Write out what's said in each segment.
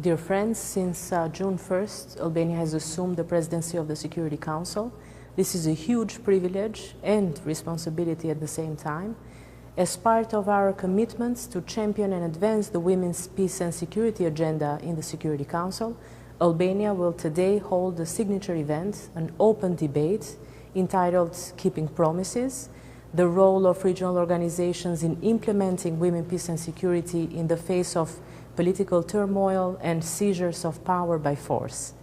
Dear friends, since June 1st, Albania has assumed the presidency of the Security Council. This is a huge privilege and responsibility at the same time. As part of our commitments to champion and advance the women's peace and security agenda in the Security Council, Albania will today hold a signature event, an open debate entitled Keeping Promises, the role of regional organizations in implementing women, peace and security in the face of political turmoil and seizures of power by force.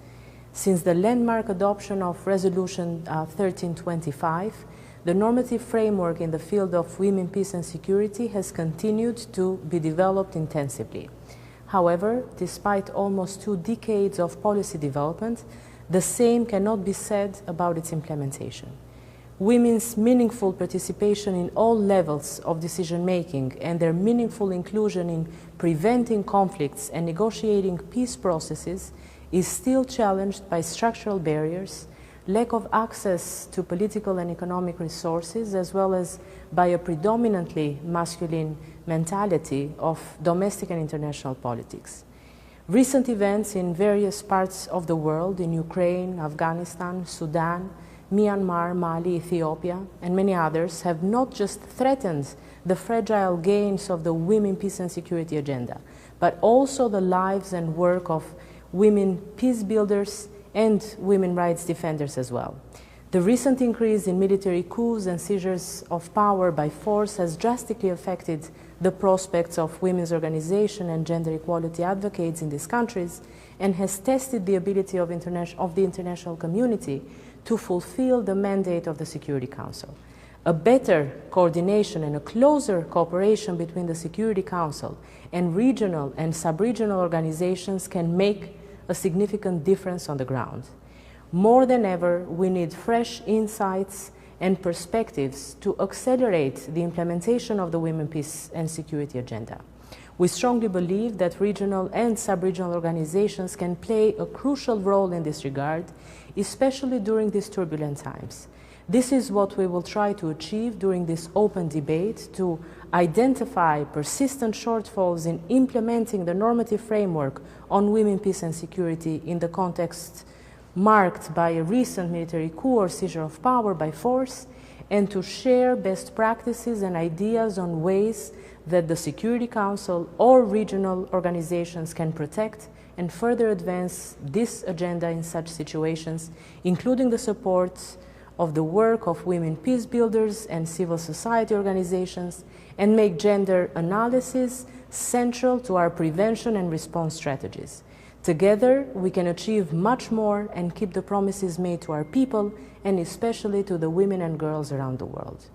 Since the landmark adoption of Resolution 1325, the normative framework in the field of women, peace and security has continued to be developed intensively. However, despite almost 2 decades of policy development, the same cannot be said about its implementation. Women's meaningful participation in all levels of decision-making and their meaningful inclusion in preventing conflicts and negotiating peace processes is still challenged by structural barriers, lack of access to political and economic resources, as well as by a predominantly masculine mentality of domestic and international politics. Recent events in various parts of the world, in Ukraine, Afghanistan, Sudan, Myanmar, Mali, Ethiopia, and many others, have not just threatened the fragile gains of the women, peace and security agenda, but also the lives and work of women peace builders and women rights defenders as well. The recent increase in military coups and seizures of power by force has drastically affected the prospects of women's organization and gender equality advocates in these countries, and has tested the ability of the international community to fulfill the mandate of the Security Council. A better coordination and a closer cooperation between the Security Council and regional and sub-regional organizations can make a significant difference on the ground. More than ever, we need fresh insights and perspectives to accelerate the implementation of the Women, Peace and Security agenda. We strongly believe that regional and sub-regional organizations can play a crucial role in this regard, especially during these turbulent times. This is what we will try to achieve during this open debate, to identify persistent shortfalls in implementing the normative framework on women, peace and security in the context marked by a recent military coup or seizure of power by force, and to share best practices and ideas on ways that the Security Council or regional organizations can protect and further advance this agenda in such situations, including the support of the work of women peace builders and civil society organizations, and make gender analysis central to our prevention and response strategies. Together, we can achieve much more and keep the promises made to our people, and especially to the women and girls around the world.